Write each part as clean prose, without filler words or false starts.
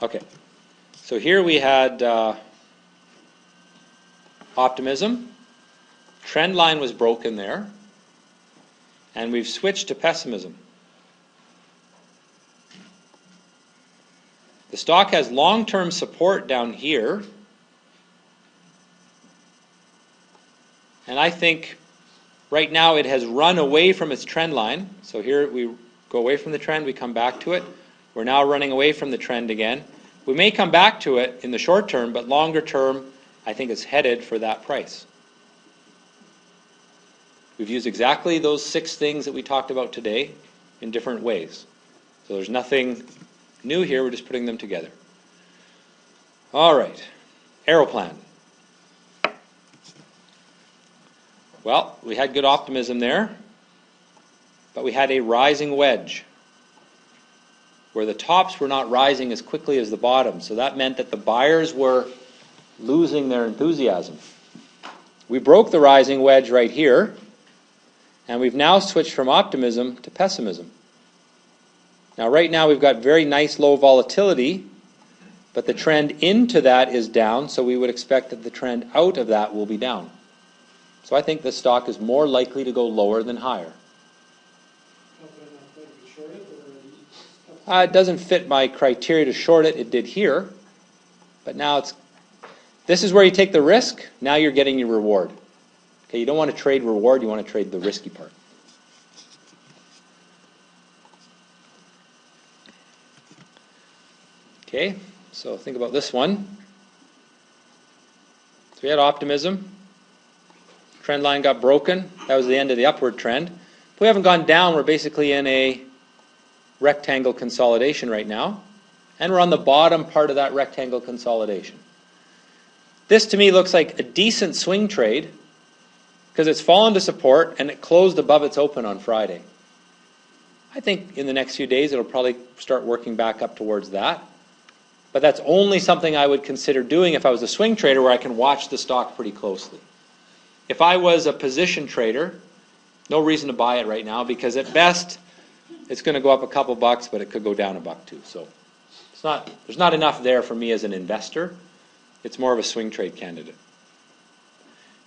Okay, so here we had optimism. Trend line was broken there. And we've switched to pessimism. The stock has long-term support down here. And I think right now it has run away from its trend line. So here we go away from the trend, we come back to it. We're now running away from the trend again. We may come back to it in the short term, but longer term, I think it's headed for that price. We've used exactly those 6 things that we talked about today in different ways. So there's nothing new here, we're just putting them together. All right, Aeroplan. Well, we had good optimism there, but we had a rising wedge where the tops were not rising as quickly as the bottoms. So that meant that the buyers were losing their enthusiasm. We broke the rising wedge right here, and we've now switched from optimism to pessimism. Now right now we've got very nice low volatility, but the trend into that is down, so we would expect that the trend out of that will be down. So I think the stock is more likely to go lower than higher. It doesn't fit my criteria to short it. It did here, but now this is where you take the risk. Now you're getting your reward. Okay, you don't want to trade reward, you want to trade the risky part. Okay, so think about this one. So we had optimism. Trend line got broken. That was the end of the upward trend. If we haven't gone down, we're basically in a rectangle consolidation right now. And we're on the bottom part of that rectangle consolidation. This to me looks like a decent swing trade because it's fallen to support and it closed above its open on Friday. I think in the next few days it'll probably start working back up towards that. But that's only something I would consider doing if I was a swing trader where I can watch the stock pretty closely. If I was a position trader, no reason to buy it right now because at best it's going to go up a couple bucks, but it could go down $1 too. So there's not enough there for me as an investor. It's more of a swing trade candidate.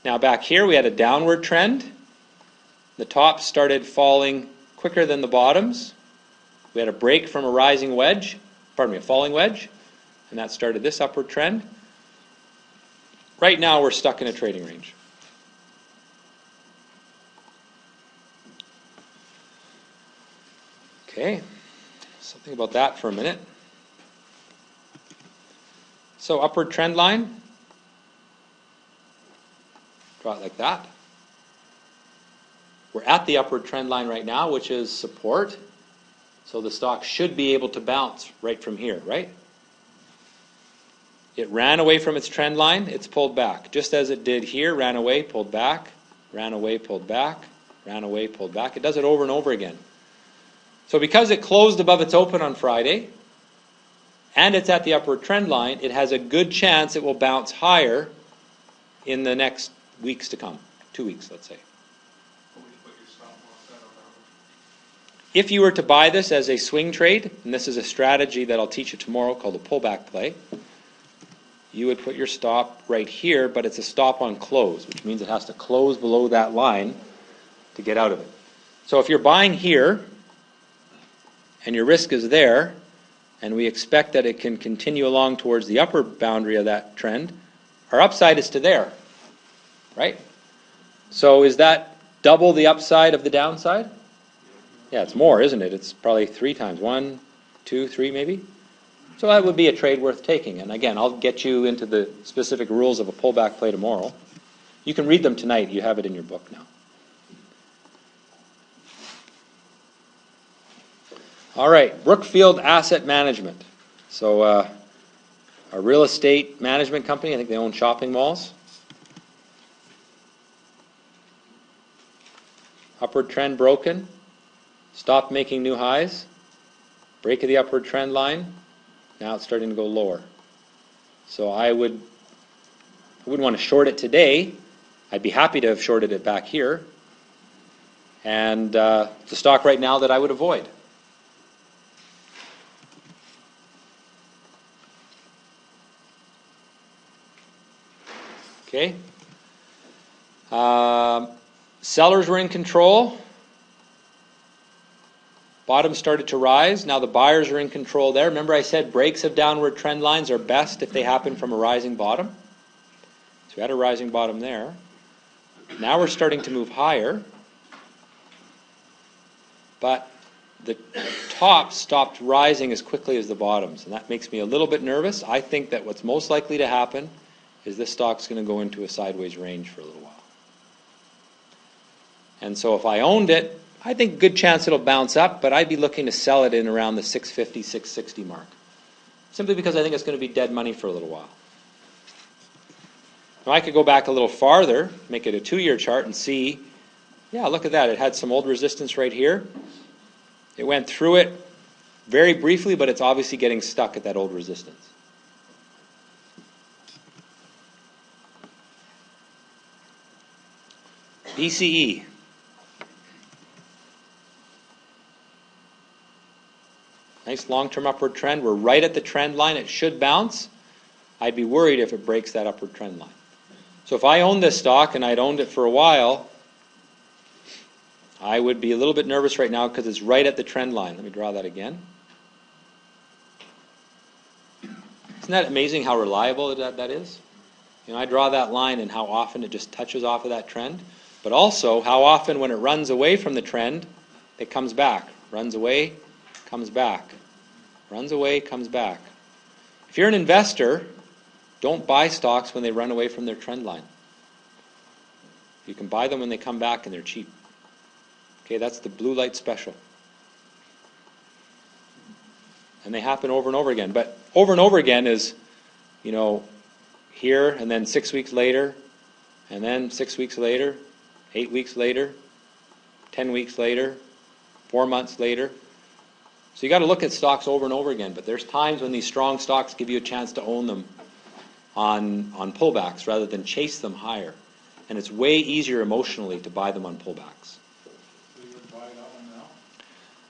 Now back here we had a downward trend. The tops started falling quicker than the bottoms. We had a break from a rising wedge, a falling wedge, and that started this upward trend. Right now we're stuck in a trading range. Okay, so think about that for a minute. So upward trend line, draw it like that. We're at the upward trend line right now, which is support. So the stock should be able to bounce right from here, right? It ran away from its trend line, it's pulled back. Just as it did here, ran away, pulled back, ran away, pulled back, ran away, pulled back. It does it over and over again. So because it closed above its open on Friday, and it's at the upward trend line, it has a good chance it will bounce higher in the next weeks to come. 2 weeks, let's say. If you were to buy this as a swing trade, and this is a strategy that I'll teach you tomorrow called a pullback play, you would put your stop right here, but it's a stop on close, which means it has to close below that line to get out of it. So if you're buying here, and your risk is there, and we expect that it can continue along towards the upper boundary of that trend, our upside is to there, right? So is that double the upside of the downside? Yeah, it's more, isn't it? It's probably 3 times. 1, 2, 3 maybe. So that would be a trade worth taking. And again, I'll get you into the specific rules of a pullback play tomorrow. You can read them tonight. You have it in your book now. All right, Brookfield Asset Management. So a real estate management company. I think they own shopping malls. Upward trend broken. Stopped making new highs. Break of the upward trend line. Now it's starting to go lower. So I wouldn't want to short it today. I'd be happy to have shorted it back here. And it's a stock right now that I would avoid. Okay. Sellers were in control. Bottom started to rise. Now the buyers are in control there. Remember I said breaks of downward trend lines are best if they happen from a rising bottom. So we had a rising bottom there. Now we're starting to move higher. But the tops stopped rising as quickly as the bottoms, and that makes me a little bit nervous. I think that what's most likely to happen is this stock's going to go into a sideways range for a little while. And so if I owned it, I think a good chance it'll bounce up, but I'd be looking to sell it in around the 650, 660 mark. Simply because I think it's going to be dead money for a little while. Now I could go back a little farther, make it a 2-year chart and see, yeah, look at that. It had some old resistance right here. It went through it very briefly, but it's obviously getting stuck at that old resistance. BCE. Nice long-term upward trend. We're right at the trend line. It should bounce. I'd be worried if it breaks that upward trend line. So if I owned this stock and I'd owned it for a while, I would be a little bit nervous right now because it's right at the trend line. Let me draw that again. Isn't that amazing how reliable that is? You know, I draw that line and how often it just touches off of that trend, but also how often when it runs away from the trend, it comes back. Runs away, comes back. Runs away, comes back. If you're an investor, don't buy stocks when they run away from their trend line. You can buy them when they come back and they're cheap. Okay, that's the blue light special. And they happen over and over again. But over and over again is, you know, here and then 6 weeks later, and then 6 weeks later, 8 weeks later, 10 weeks later, 4 months later. So you got to look at stocks over and over again. But there's times when these strong stocks give you a chance to own them on pullbacks rather than chase them higher. And it's way easier emotionally to buy them on pullbacks.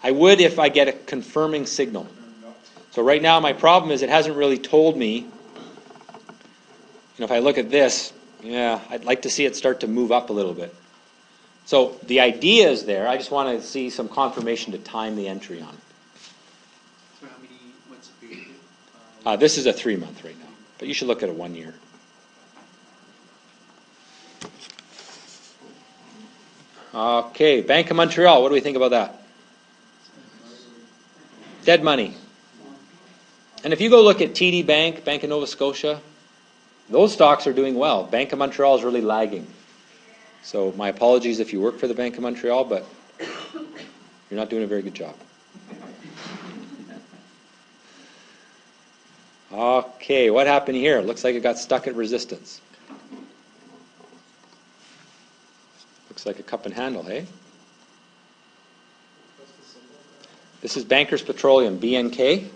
I would if I get a confirming signal. So right now my problem is it hasn't really told me. You know, if I look at this, yeah, I'd like to see it start to move up a little bit. So the idea is there. I just want to see some confirmation to time the entry on it. So how many, what's the period? This is a 3-month right now, but you should look at a 1 year. Okay, Bank of Montreal. What do we think about that? Dead money. And if you go look at TD Bank, Bank of Nova Scotia, those stocks are doing well. Bank of Montreal is really lagging. So my apologies if you work for the Bank of Montreal, but you're not doing a very good job. Okay, what happened here? Looks like it got stuck at resistance. Looks like a cup and handle, hey? This is Bankers Petroleum, BNK.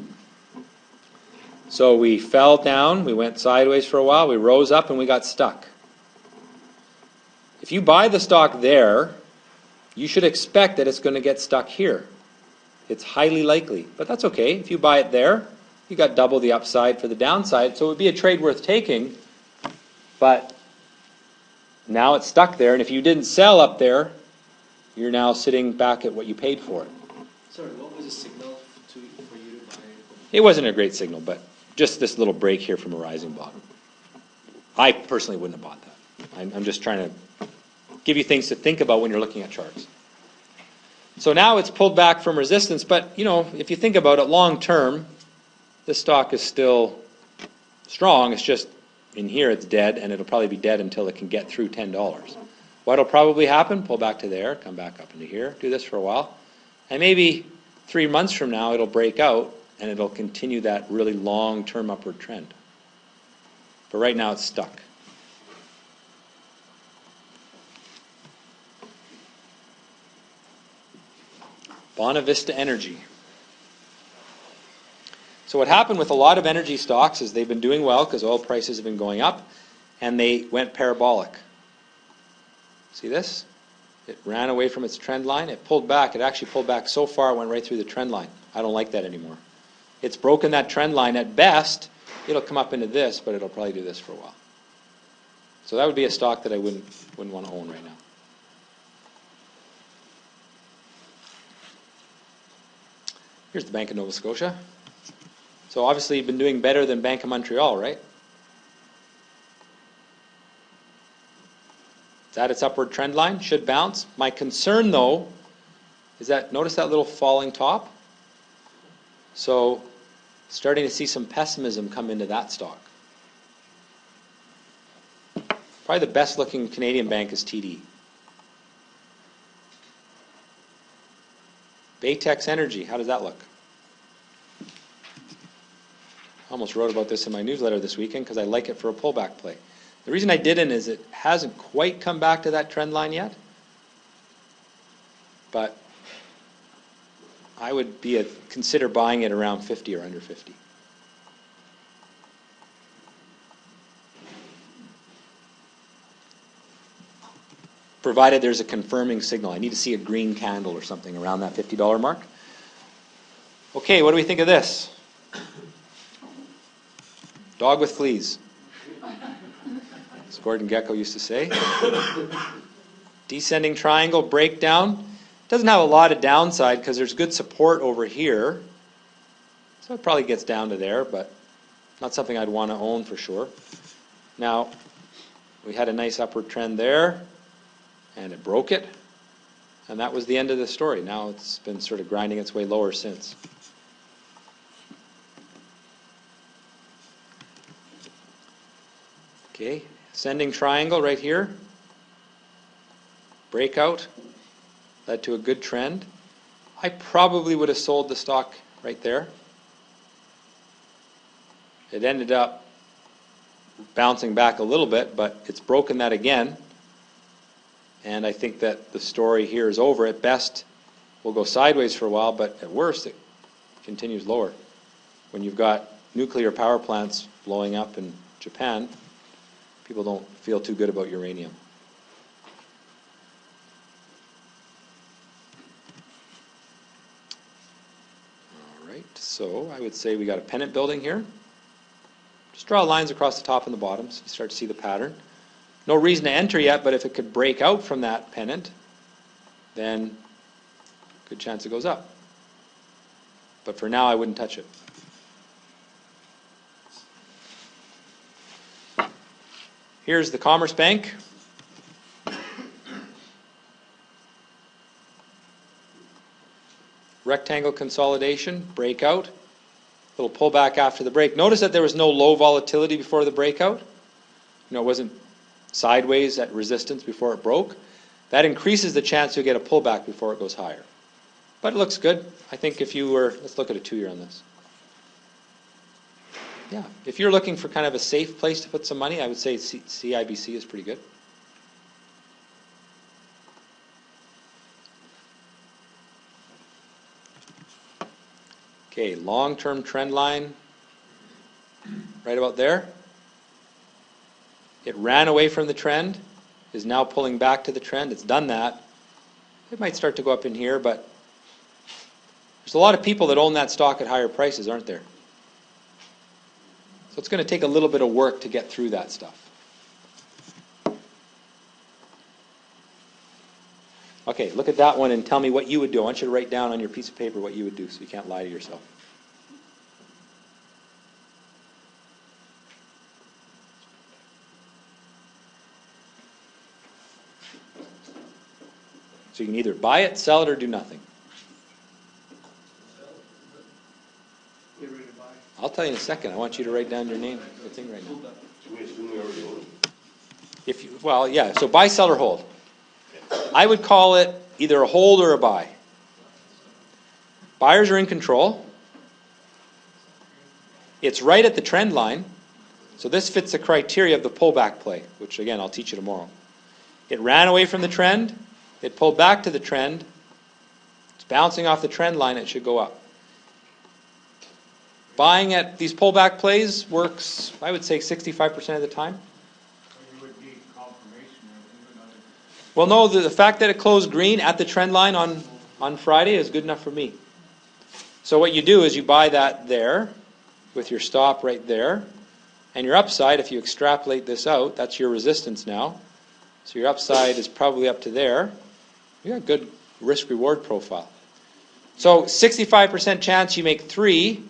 So we fell down, we went sideways for a while, we rose up and we got stuck. If you buy the stock there, you should expect that it's going to get stuck here. It's highly likely, but that's okay. If you buy it there, you got double the upside for the downside, so it would be a trade worth taking, but now it's stuck there, and if you didn't sell up there, you're now sitting back at what you paid for it. Sorry, what was the signal for you to buy? It wasn't a great signal, but just this little break here from a rising bottom. I personally wouldn't have bought that. I'm just trying to give you things to think about when you're looking at charts. So now it's pulled back from resistance, but you know, if you think about it long term, this stock is still strong. It's just in here it's dead, and it'll probably be dead until it can get through $10. What'll probably happen? Pull back to there, come back up into here, do this for a while, and maybe 3 months from now it'll break out and it'll continue that really long-term upward trend. But right now it's stuck. Bonavista Energy. So what happened with a lot of energy stocks is they've been doing well because oil prices have been going up, and they went parabolic. See this? It ran away from its trend line. It pulled back. It actually pulled back so far it went right through the trend line. I don't like that anymore. It's broken that trend line. At best, it'll come up into this, but it'll probably do this for a while. So that would be a stock that I wouldn't want to own right now. Here's the Bank of Nova Scotia. So obviously you've been doing better than Bank of Montreal, right? It's at its upward trend line, should bounce. My concern though is that, notice that little falling top? So starting to see some pessimism come into that stock. Probably the best looking Canadian bank is TD. Baytex Energy, how does that look? I almost wrote about this in my newsletter this weekend because I like it for a pullback play. The reason I didn't is it hasn't quite come back to that trend line yet. But I would consider buying it around 50 or under 50. Provided there's a confirming signal. I need to see a green candle or something around that $50 mark. Okay, what do we think of this? Dog with fleas. As Gordon Gekko used to say. Descending triangle breakdown. Doesn't have a lot of downside because there's good support over here. So it probably gets down to there, but not something I'd want to own for sure. Now, we had a nice upward trend there, and it broke it. And that was the end of the story. Now it's been sort of grinding its way lower since. Okay, ascending triangle right here. Breakout. Led to a good trend. I probably would have sold the stock right there. It ended up bouncing back a little bit, but it's broken that again. And I think that the story here is over. At best, we'll go sideways for a while, but at worst, it continues lower. When you've got nuclear power plants blowing up in Japan, people don't feel too good about uranium. All right, so I would say we got a pennant building here. Just draw lines across the top and the bottom so you start to see the pattern. No reason to enter yet, but if it could break out from that pennant, then good chance it goes up. But for now, I wouldn't touch it. Here's the Commerce Bank. Rectangle consolidation, breakout. Little pullback after the break. Notice that there was no low volatility before the breakout. It wasn't sideways at resistance before it broke. That increases the chance you'll get a pullback before it goes higher. But it looks good. I think if you were, let's look at a 2-year on this. Yeah, if you're looking for kind of a safe place to put some money, I would say CIBC is pretty good. Okay, long-term trend line, right about there. It ran away from the trend, is now pulling back to the trend. It's done that. It might start to go up in here, but there's a lot of people that own that stock at higher prices, aren't there? So it's going to take a little bit of work to get through that stuff. Okay, look at that one and tell me what you would do. I want you to write down on your piece of paper what you would do so you can't lie to yourself. So you can either buy it, sell it, or do nothing. Get ready to buy. I'll tell you in a second. I want you to write down your name, your thing right now. If you, well, yeah. So buy, sell, or hold. I would call it either a hold or a buy. Buyers are in control. It's right at the trend line. So this fits the criteria of the pullback play, which again I'll teach you tomorrow. It ran away from the trend. It pulled back to the trend. It's bouncing off the trend line. It should go up. Buying at these pullback plays works, I would say, 65% of the time. Well, no, the fact that it closed green at the trend line on Friday is good enough for me. So what you do is you buy that there with your stop right there. And your upside, if you extrapolate this out, that's your resistance now. So your upside is probably up to there. You got a good risk-reward profile. So 65% chance you make 3,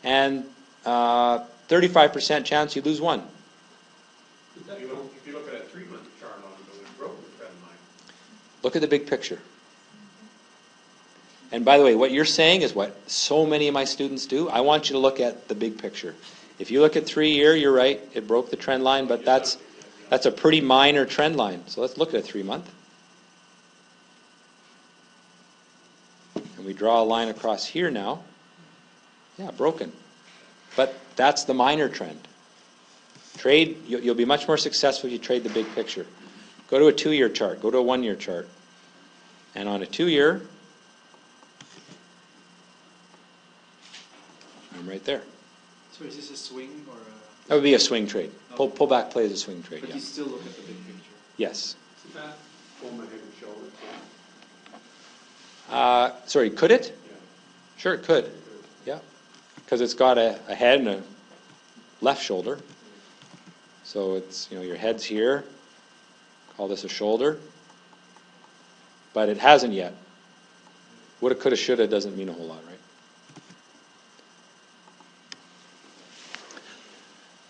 and 35% chance you lose 1. If you look at a 3-month chart on it, it broke the trend line. Look at the big picture. And by the way, what you're saying is what so many of my students do. I want you to look at the big picture. If you look at 3-year, you're right, it broke the trend line, but that's a pretty minor trend line. So let's look at a 3-month. And we draw a line across here now. Yeah, broken. But that's the minor trend. Trade, you'll be much more successful if you trade the big picture. Go to a 2-year chart. Go to a 1-year chart. And on a 2-year, I'm right there. So is this a swing or a... That would be a swing trade. Pull back play is a swing trade, But yeah. you still look at the big picture. Yes. Is that pull my head and shoulders? Sorry, could it? Yeah. Sure, it could. Yeah. Because it's got a head and a left shoulder. So it's, your head's here. Call this a shoulder. But it hasn't yet. Woulda, coulda, shoulda doesn't mean a whole lot, right?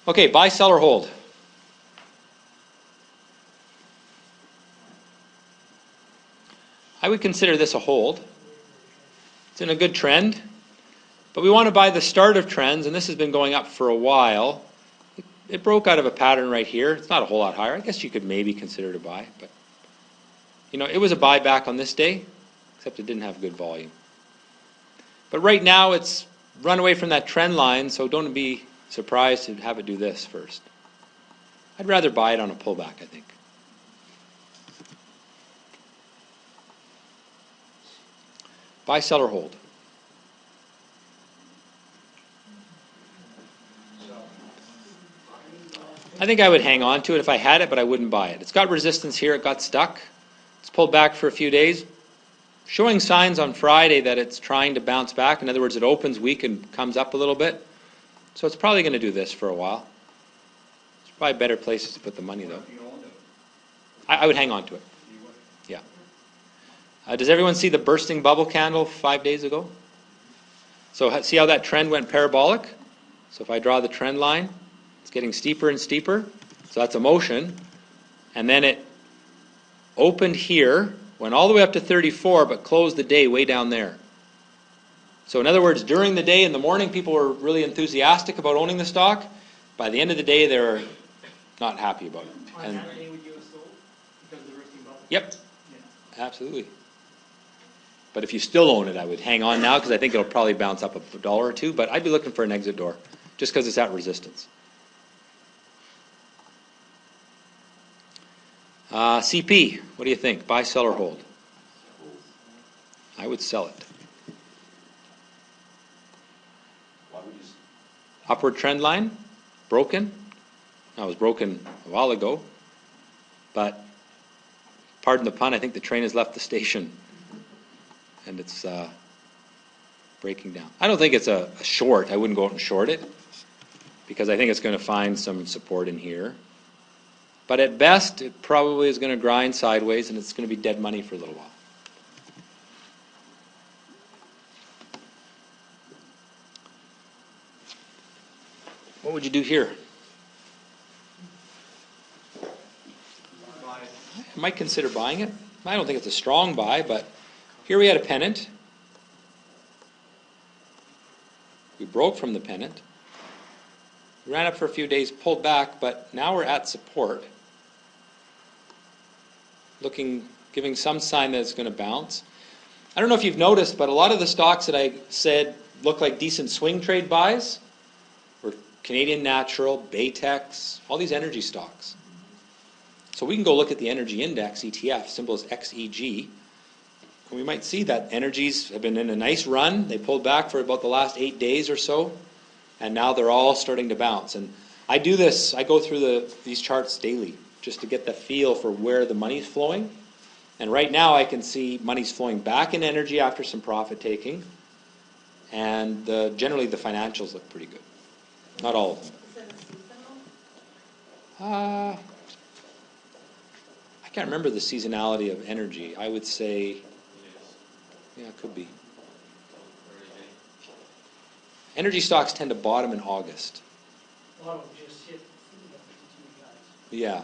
Okay, buy, sell, or hold. I would consider this a hold. It's in a good trend, but we want to buy the start of trends, and this has been going up for a while. It broke out of a pattern right here. It's not a whole lot higher. I guess you could maybe consider it a buy, but it was a buy back on this day, except it didn't have good volume. But right now it's run away from that trend line, so don't be surprised to have it do this first. I'd rather buy it on a pullback, I think. Buy, sell, or hold. I think I would hang on to it if I had it, but I wouldn't buy it. It's got resistance here. It got stuck. It's pulled back for a few days, showing signs on Friday that it's trying to bounce back. In other words, it opens weak and comes up a little bit. So it's probably going to do this for a while. There's probably better places to put the money, though. I would hang on to it. Yeah. Does everyone see the bursting bubble candle 5 days ago? So see how that trend went parabolic? So if I draw the trend line, it's getting steeper and steeper. So that's a motion. And then it opened here, went all the way up to 34, but closed the day way down there. So in other words, during the day in the morning, people were really enthusiastic about owning the stock. By the end of the day, they're not happy about it. On that day, would you have sold? Because of the bursting bubble? Yep, Yeah. absolutely. But if you still own it, I would hang on now because I think it'll probably bounce up $1 or $2. But I'd be looking for an exit door just because it's at resistance. CP, what do you think? Buy, sell, or hold? I would sell it. Upward trend line, broken. Now, it was broken a while ago, but pardon the pun, I think the train has left the station and it's breaking down. I don't think it's a short. I wouldn't go out and short it because I think it's going to find some support in here. But at best, it probably is going to grind sideways and it's going to be dead money for a little while. What would you do here? Buy. I might consider buying it. I don't think it's a strong buy, but here we had a pennant. We broke from the pennant. We ran up for a few days, pulled back, but now we're at support. Giving some sign that it's going to bounce. I don't know if you've noticed, but a lot of the stocks that I said look like decent swing trade buys were Canadian Natural, Baytex, all these energy stocks. So we can go look at the energy index, ETF, symbol is XEG. And we might see that energies have been in a nice run. They pulled back for about the last 8 days or so. And now they're all starting to bounce. And I do this, I go through these charts daily just to get the feel for where the money's flowing. And right now I can see money's flowing back in energy after some profit taking. And generally the financials look pretty good. Not all of them. Is it a seasonal? I can't remember the seasonality of energy. I would say, yeah, it could be. Energy stocks tend to bottom in August. A lot of them just hit the 52 guys. Yeah.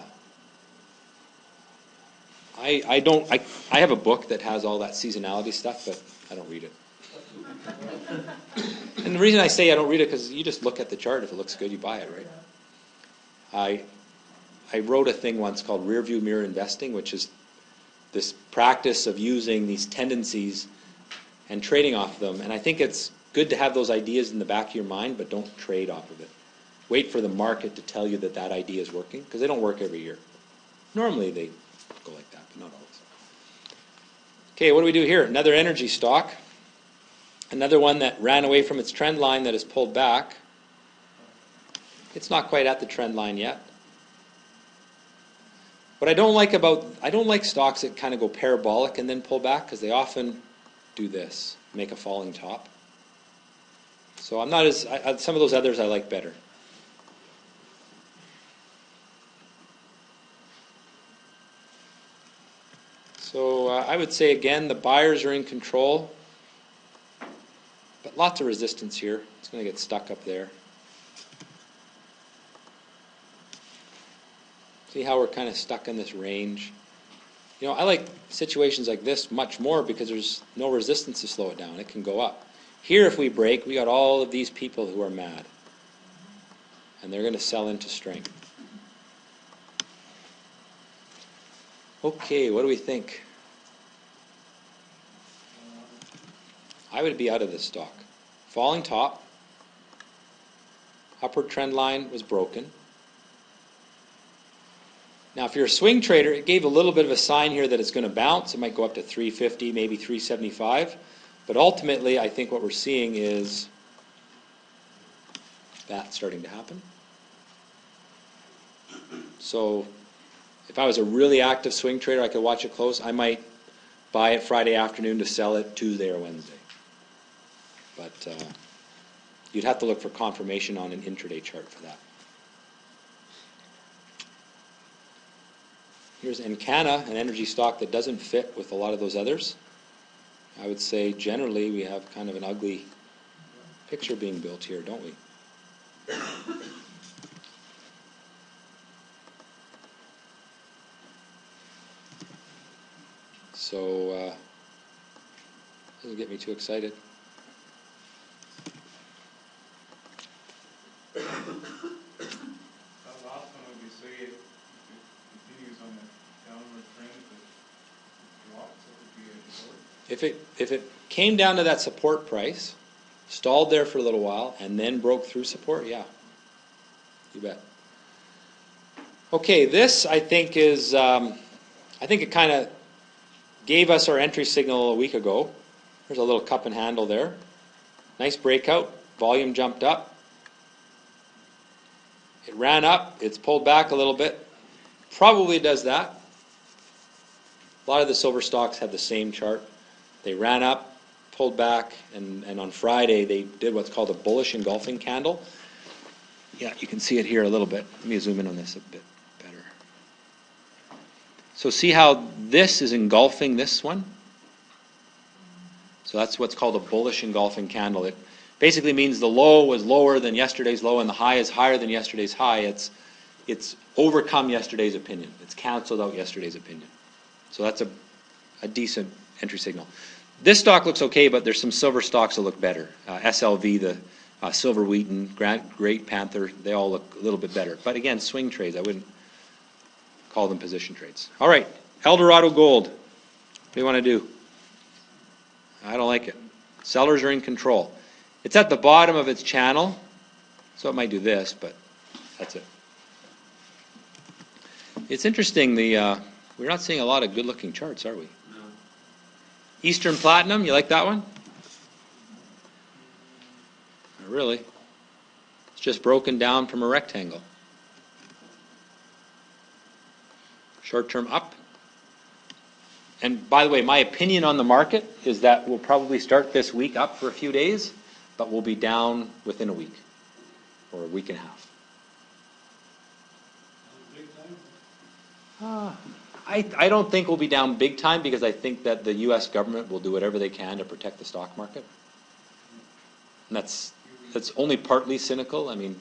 I have a book that has all that seasonality stuff, but I don't read it. And the reason I say I don't read it because you just look at the chart. If it looks good, you buy it, right? I wrote a thing once called rear view mirror investing, which is this practice of using these tendencies and trading off them. And I think it's good to have those ideas in the back of your mind, but don't trade off of it. Wait for the market to tell you that that idea is working, because they don't work every year. Normally they go like that, but not always. Okay, what do we do here? Another energy stock. Another one that ran away from its trend line that has pulled back. It's not quite at the trend line yet. What I don't like stocks that kind of go parabolic and then pull back, because they often do this, make a falling top. So I'm not some of those others I like better. So I would say again, the buyers are in control, but lots of resistance here. It's going to get stuck up there. See how we're kind of stuck in this range? You know, I like situations like this much more because there's no resistance to slow it down. It can go up. Here, if we break, we got all of these people who are mad. And they're going to sell into strength. Okay, what do we think? I would be out of this stock. Falling top. Upward trend line was broken. Now, if you're a swing trader, it gave a little bit of a sign here that it's going to bounce. It might go up to 350, maybe 375. But ultimately, I think what we're seeing is that starting to happen. So if I was a really active swing trader, I could watch it close. I might buy it Friday afternoon to sell it Tuesday or Wednesday. But you'd have to look for confirmation on an intraday chart for that. Here's Encana, an energy stock that doesn't fit with a lot of those others. I would say generally we have kind of an ugly picture being built here, don't we? So, doesn't get me too excited. That last one, would you say it continues on the downward trend that drops, it would be a short? If it came down to that support price, stalled there for a little while, and then broke through support, yeah. You bet. Okay, this I think is, I think it kind of gave us our entry signal a week ago. There's a little cup and handle there. Nice breakout. Volume jumped up. It ran up. It's pulled back a little bit. Probably does that. A lot of the silver stocks have the same chart. They ran up, pulled back, and on Friday they did what's called a bullish engulfing candle. Yeah, you can see it here a little bit. Let me zoom in on this a bit better. So see how this is engulfing this one? So that's what's called a bullish engulfing candle. It basically means the low was lower than yesterday's low and the high is higher than yesterday's high. It's overcome yesterday's opinion. It's canceled out yesterday's opinion. So that's a decent entry signal. This stock looks okay, but there's some silver stocks that look better. SLV, the Silver Wheaton, Great Panther, they all look a little bit better. But again, swing trades. I wouldn't call them position trades. All right, Eldorado Gold. What do you want to do? I don't like it. Sellers are in control. It's at the bottom of its channel, so it might do this, but that's it. It's interesting, we're not seeing a lot of good-looking charts, are we? No. Eastern Platinum, you like that one? Not really. It's just broken down from a rectangle. Short-term up. And by the way, my opinion on the market is that we'll probably start this week up for a few days, but we'll be down within a week. or a week and a half. Big time. I don't think we'll be down big time because I think that the U.S. government will do whatever they can to protect the stock market. And that's only partly cynical. I mean,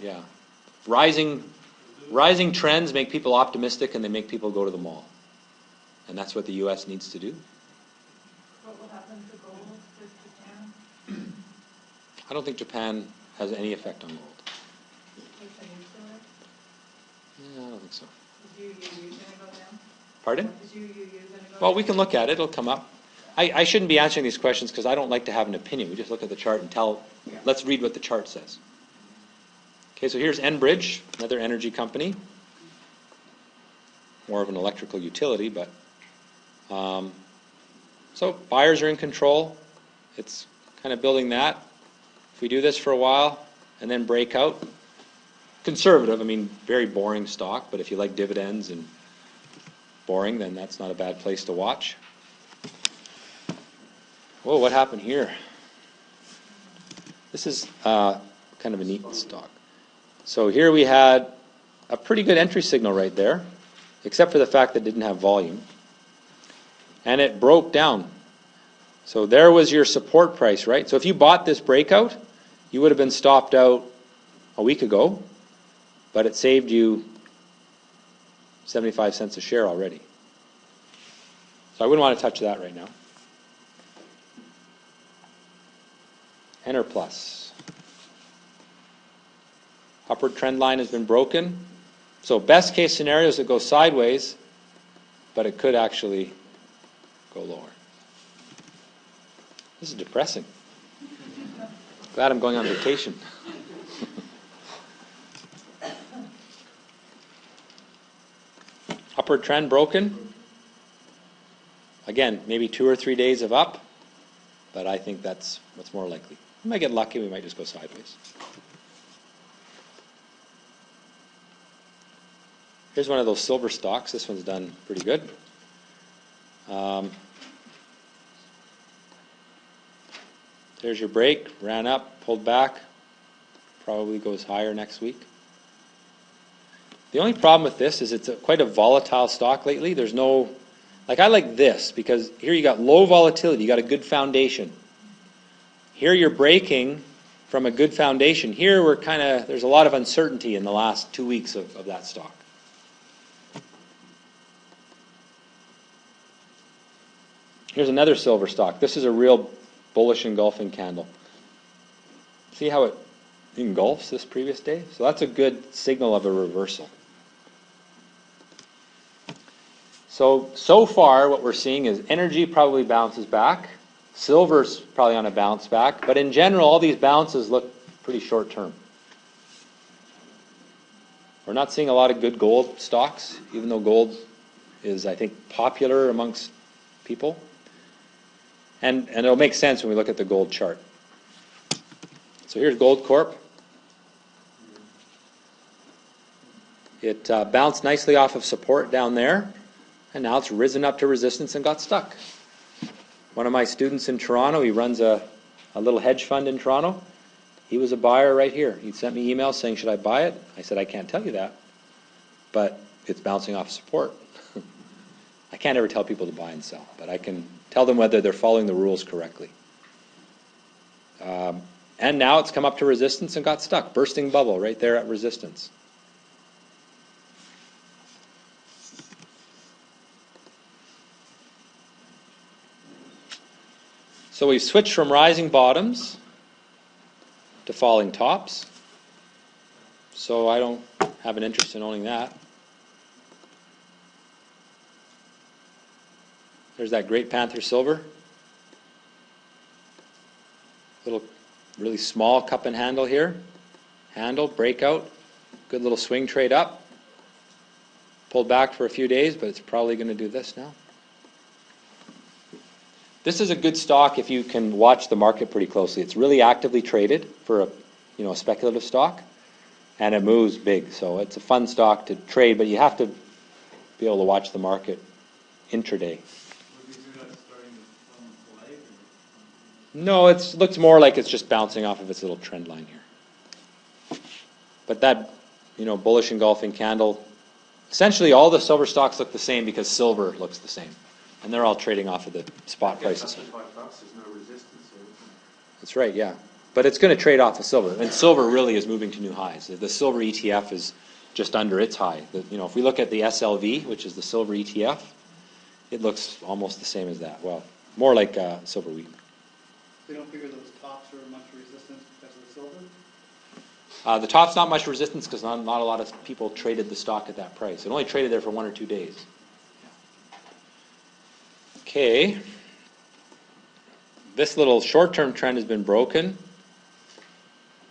yeah, rising trends make people optimistic and they make people go to the mall, and that's what the U.S. needs to do. What will happen to gold with Japan? I don't think Japan has any effect on gold. Like the nuclear? Yeah, I don't think so. Is UUU going to go down? Pardon? Is UUU going to go down? Well, we can look at it. It'll come up. I shouldn't be answering these questions because I don't like to have an opinion. We just look at the chart and let's read what the chart says. Okay, so here's Enbridge, another energy company. More of an electrical utility, but so buyers are in control. It's kind of building that. If we do this for a while and then break out, conservative, I mean, very boring stock, but if you like dividends and boring, then that's not a bad place to watch. Whoa, what happened here? This is kind of a neat stock. So here we had a pretty good entry signal right there, except for the fact that it didn't have volume. And it broke down. So there was your support price, right? So if you bought this breakout, you would have been stopped out a week ago, but it saved you 75 cents a share already. So I wouldn't want to touch that right now. Enerplus. Upward trend line has been broken. So best case scenario is it goes sideways, but it could actually go lower. This is depressing. Glad I'm going on vacation. Upward trend broken. Again, maybe 2 or 3 days of up, but I think that's what's more likely. We might get lucky, we might just go sideways. Here's one of those silver stocks. This one's done pretty good. There's your break. Ran up, pulled back. Probably goes higher next week. The only problem with this is it's quite a volatile stock lately. There's no... Like, I like this because here you got low volatility. You got a good foundation. Here you're breaking from a good foundation. Here we're kind of... There's a lot of uncertainty in the last 2 weeks of that stock. Here's another silver stock. This is a real bullish engulfing candle. See how it engulfs this previous day? So that's a good signal of a reversal. So far what we're seeing is energy probably bounces back. Silver's probably on a bounce back. But in general, all these bounces look pretty short term. We're not seeing a lot of good gold stocks, even though gold is, I think, popular amongst people. And it'll make sense when we look at the gold chart. So here's Gold Corp. It bounced nicely off of support down there, and now it's risen up to resistance and got stuck. One of my students in Toronto, he runs a little hedge fund in Toronto. He was a buyer right here. He sent me emails saying, should I buy it? I said, I can't tell you that, but it's bouncing off support. I can't ever tell people to buy and sell, but I can tell them whether they're following the rules correctly. And now it's come up to resistance and got stuck. Bursting bubble right there at resistance. So we've switched from rising bottoms to falling tops. So I don't have an interest in owning that. There's that Great Panther Silver. Little, really small cup and handle here. Handle, breakout. Good little swing trade up. Pulled back for a few days, but it's probably going to do this now. This is a good stock if you can watch the market pretty closely. It's really actively traded for a speculative stock, and it moves big. So it's a fun stock to trade, but you have to be able to watch the market intraday. No, it looks more like it's just bouncing off of its little trend line here. But that, bullish engulfing candle, essentially all the silver stocks look the same because silver looks the same. And they're all trading off of the spot prices. $5 is no resistance there. That's right, yeah. But it's going to trade off of silver. And silver really is moving to new highs. The silver ETF is just under its high. If we look at the SLV, which is the silver ETF, it looks almost the same as that. Well, more like silver wheat. They don't figure those tops are much resistance because of the silver? The top's not much resistance because not a lot of people traded the stock at that price. It only traded there for 1 or 2 days. Okay. This little short-term trend has been broken.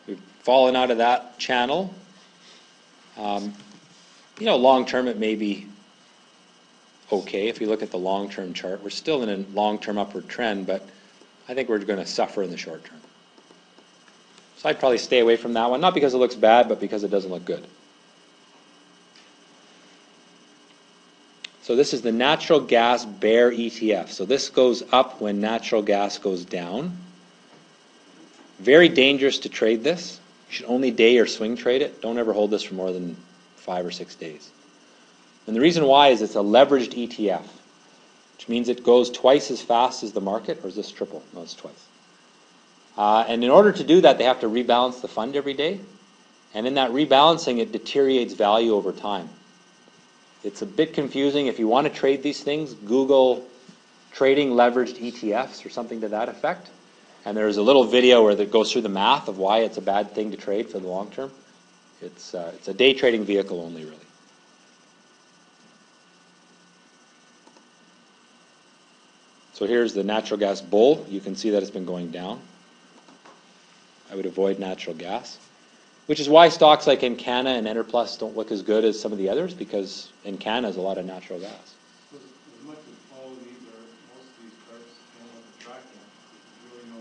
We've fallen out of that channel. Long-term it may be okay. If you look at the long-term chart, we're still in a long-term upward trend, but I think we're going to suffer in the short term. So I'd probably stay away from that one, not because it looks bad, but because it doesn't look good. So this is the natural gas bear ETF. So this goes up when natural gas goes down. Very dangerous to trade this. You should only day or swing trade it. Don't ever hold this for more than 5 or 6 days. And the reason why is it's a leveraged ETF, which means it goes twice as fast as the market. Or is this triple? No, it's twice. And in order to do that, they have to rebalance the fund every day. And in that rebalancing, it deteriorates value over time. It's a bit confusing. If you want to trade these things, Google trading leveraged ETFs or something to that effect. And there's a little video where that goes through the math of why it's a bad thing to trade for the long term. It's a day trading vehicle only, really. So here's the natural gas bull. You can see that it's been going down. I would avoid natural gas. Which is why stocks like Encana and Enerplus don't look as good as some of the others, because Encana has a lot of natural gas. So as much as all of these are, most of these parts don't have to track them. There's really no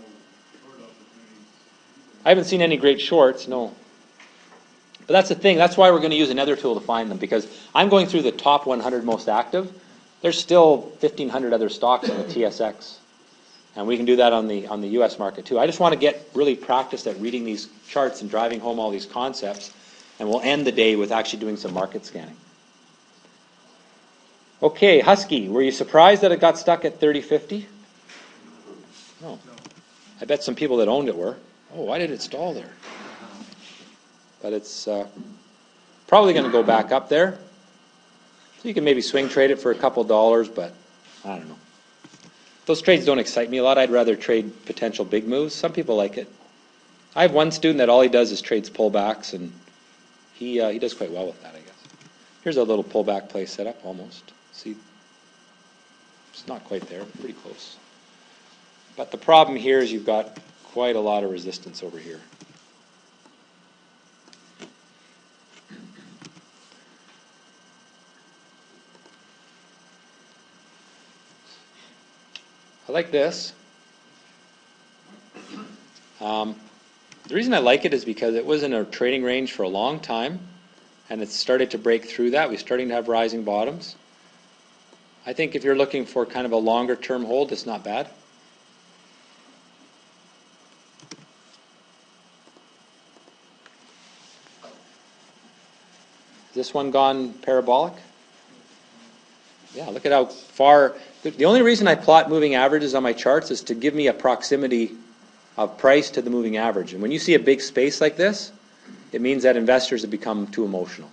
short opportunities. I haven't seen any great shorts, no. But that's the thing. That's why we're going to use another tool to find them, because I'm going through the top 100 most active. There's still 1,500 other stocks on the TSX. And we can do that on the U.S. market too. I just want to get really practiced at reading these charts and driving home all these concepts. And we'll end the day with actually doing some market scanning. Okay, Husky. Were you surprised that it got stuck at 30.50? No. I bet some people that owned it were. Oh, why did it stall there? But it's probably going to go back up there. So you can maybe swing trade it for a couple dollars, but I don't know. Those trades don't excite me a lot. I'd rather trade potential big moves. Some people like it. I have one student that all he does is trades pullbacks, and he does quite well with that, I guess. Here's a little pullback play set up, almost. See, it's not quite there, pretty close. But the problem here is you've got quite a lot of resistance over here. I like this. The reason I like it is because it was in a trading range for a long time, and it's started to break through that. We're starting to have rising bottoms. I think if you're looking for kind of a longer term hold, it's not bad. Is this one gone parabolic? Yeah, look at how far. The only reason I plot moving averages on my charts is to give me a proximity of price to the moving average. And when you see a big space like this, it means that investors have become too emotional.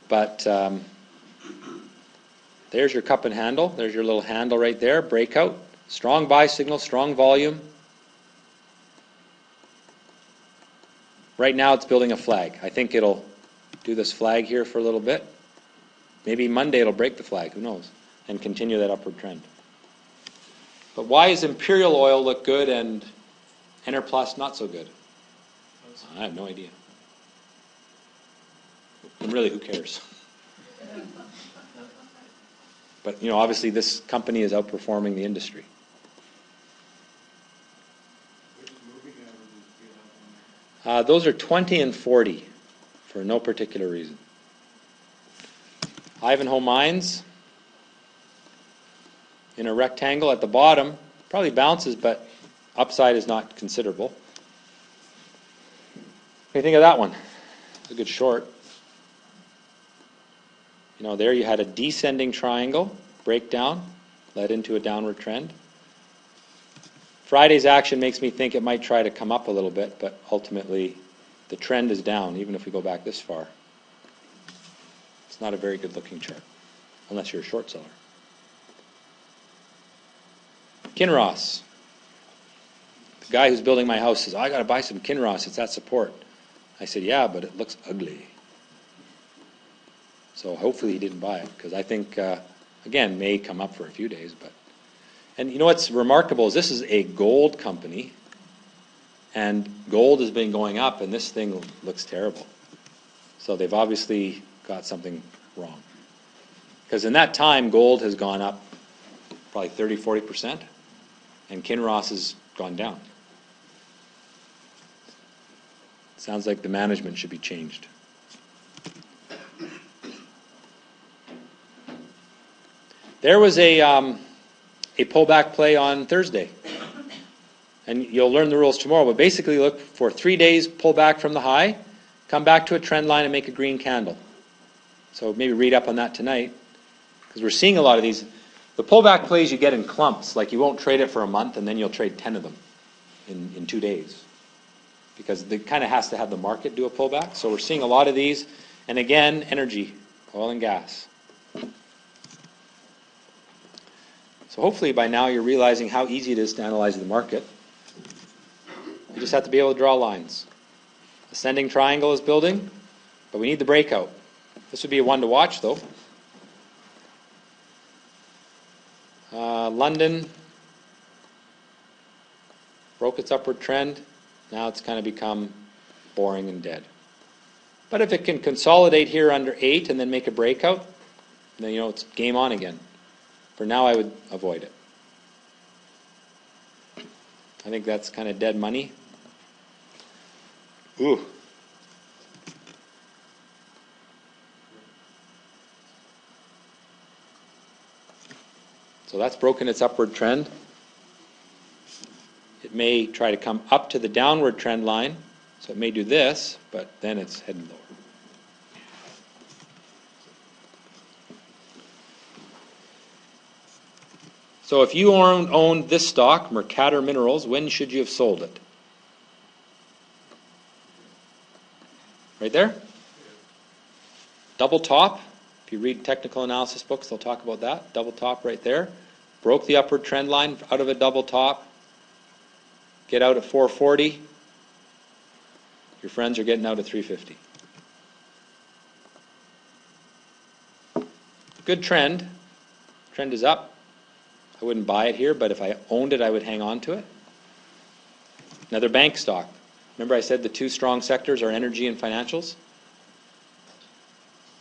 But there's your cup and handle. There's your little handle right there, breakout. Strong buy signal, strong volume. Right now it's building a flag. I think it'll do this flag here for a little bit. Maybe Monday it'll break the flag, who knows, and continue that upward trend. But why does Imperial Oil look good and Enerplus not so good? I have no idea. And really, who cares? But, obviously this company is outperforming the industry. Which moving averages do you have on Those are 20 and 40 for no particular reason. Ivanhoe Mines in a rectangle at the bottom, probably bounces, but upside is not considerable. do you think of that one? It's a good short. You know, there you had a descending triangle, breakdown, led into a downward trend. Friday's action makes me think it might try to come up a little bit, but ultimately the trend is down, even if we go back this far. It's not a very good looking chart, unless you're a short seller. Kinross. The guy who's building my house says, I got to buy some Kinross, it's at support. I said, yeah, but it looks ugly. So hopefully he didn't buy it, because I think, again, may come up for a few days. And you know what's remarkable is this is a gold company, and gold has been going up, and this thing looks terrible. So they've obviously got something wrong. Because in that time, gold has gone up probably 30-40%, and Kinross has gone down. Sounds like the management should be changed. There was a pullback play on Thursday. And you'll learn the rules tomorrow, but basically look for 3 days pullback from the high, come back to a trend line and make a green candle. So maybe read up on that tonight, because we're seeing a lot of these. The pullback plays you get in clumps, like you won't trade it for a month and then you'll trade 10 of them in 2 days. Because it kind of has to have the market do a pullback. So we're seeing a lot of these. And again, energy, oil and gas. So hopefully by now you're realizing how easy it is to analyze the market. You just have to be able to draw lines. Ascending triangle is building, but we need the breakout. This would be a one to watch though. London broke its upward trend. Now it's kind of become boring and dead. But if it can consolidate here under 8 and then make a breakout, then you know it's game on again. For now, I would avoid it. I think that's kind of dead money. Ooh. So that's broken its upward trend. It may try to come up to the downward trend line. So it may do this, but then it's heading lower. So if you owned this stock, Mercator Minerals, when should you have sold it? Right there? Double top. If you read technical analysis books, they'll talk about that. Double top right there. Broke the upward trend line out of a double top. Get out at 440. Your friends are getting out at 350. Good trend. Trend is up. I wouldn't buy it here, but if I owned it, I would hang on to it. Another bank stock. Remember I said the two strong sectors are energy and financials?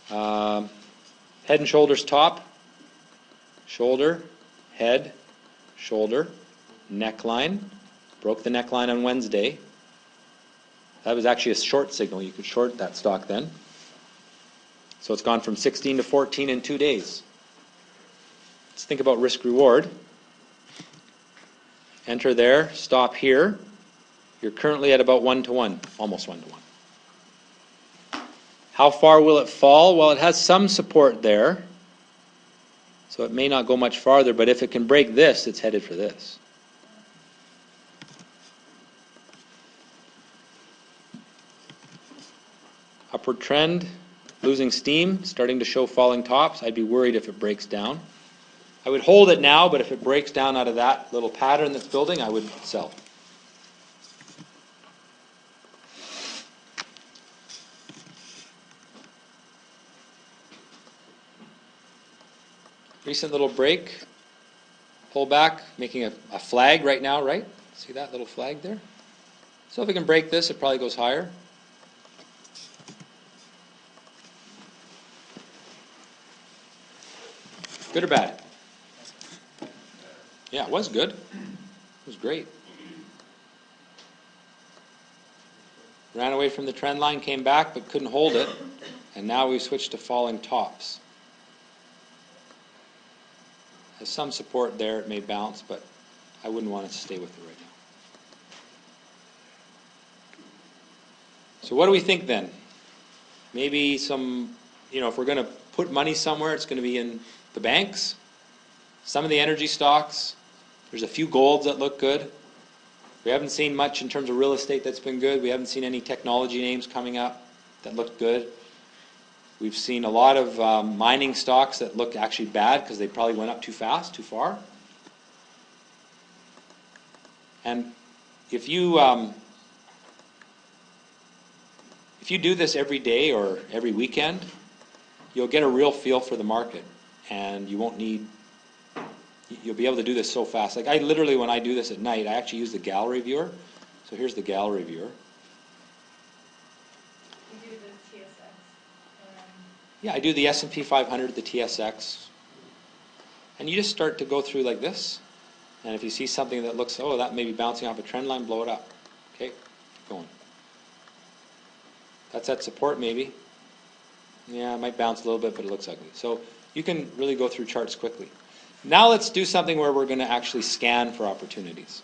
Head and shoulders top. Shoulder, head, shoulder, neckline. Broke the neckline on Wednesday. That was actually a short signal. You could short that stock then. So it's gone from 16 to 14 in 2 days. Let's think about risk reward. Enter there, stop here. You're currently at about 1-to-1, almost 1-to-1. How far will it fall? Well, it has some support there. So it may not go much farther, but if it can break this, it's headed for this. Upward trend, losing steam, starting to show falling tops. I'd be worried if it breaks down. I would hold it now, but if it breaks down out of that little pattern that's building, I would sell. Recent little break, pull back, making a flag right now, right? See that little flag there? So if it can break this, it probably goes higher. Good or bad? Yeah, it was good. It was great. Ran away from the trend line, came back, but couldn't hold it. And now we've switched to falling tops. Has some support there. It may bounce, but I wouldn't want to stay with it right So what do we think then? Maybe some, if we're going to put money somewhere, it's going to be in the banks, some of the energy stocks. There's a few golds that look good. We haven't seen much in terms of real estate that's been good. We haven't seen any technology names coming up that look good. We've seen a lot of mining stocks that look actually bad because they probably went up too fast, too far. And if you do this every day or every weekend, you'll get a real feel for the market, and you'll be able to do this so fast. Like I literally, when I do this at night, I actually use the gallery viewer. So here's the gallery viewer. You do the TSX. Yeah, I do the S&P 500, the TSX. And you just start to go through like this. And if you see something that looks, that may be bouncing off a trend line, blow it up. Okay, keep going. That's at support maybe. Yeah, it might bounce a little bit, but it looks ugly. So you can really go through charts quickly. Now let's do something where we're going to actually scan for opportunities.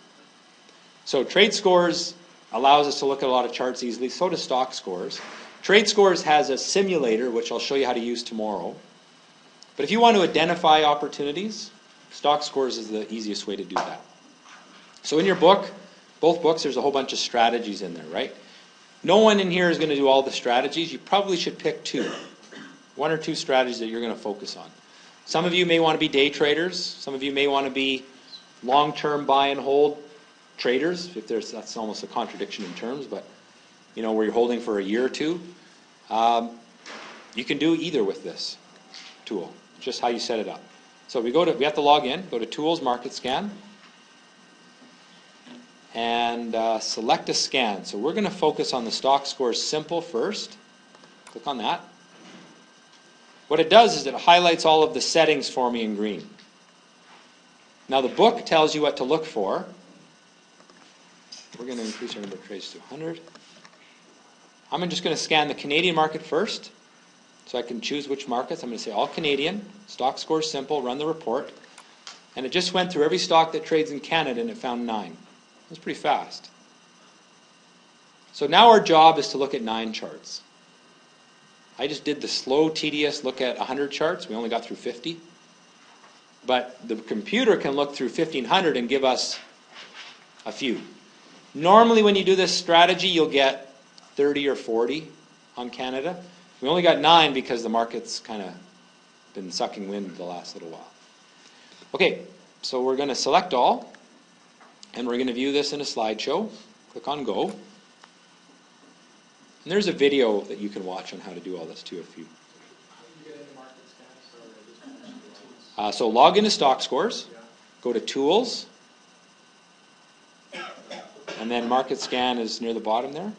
So trade scores allows us to look at a lot of charts easily. So does stock scores. Trade scores has a simulator, which I'll show you how to use tomorrow. But if you want to identify opportunities, stock scores is the easiest way to do that. So in your book, both books, there's a whole bunch of strategies in there, right? No one in here is going to do all the strategies. You probably should pick two. One or two strategies that you're going to focus on. Some of you may want to be day traders. Some of you may want to be long-term buy and hold traders. That's almost a contradiction in terms, but where you're holding for a year or two. You can do either with this tool. Just how you set it up. So we have to log in. Go to Tools, Market Scan, and select a scan. So we're going to focus on the stock scores simple first. Click on that. What it does is it highlights all of the settings for me in green. Now the book tells you what to look for. We're going to increase our number of trades to 100. I'm just going to scan the Canadian market first, so I can choose which markets. I'm going to say all Canadian, stock scores simple, run the report. And it just went through every stock that trades in Canada and it found 9. That's pretty fast. So now our job is to look at 9 charts. I just did the slow, tedious look at 100 charts. We only got through 50. But the computer can look through 1,500 and give us a few. Normally when you do this strategy, you'll get 30 or 40 on Canada. We only got 9 because the market's kind of been sucking wind the last little while. Okay, so we're going to select all, and we're going to view this in a slideshow. Click on Go. And there's a video that you can watch on how to do all this too. How do you get into market scans? So log into stock scores, go to Tools, and then Market Scan is near the bottom there.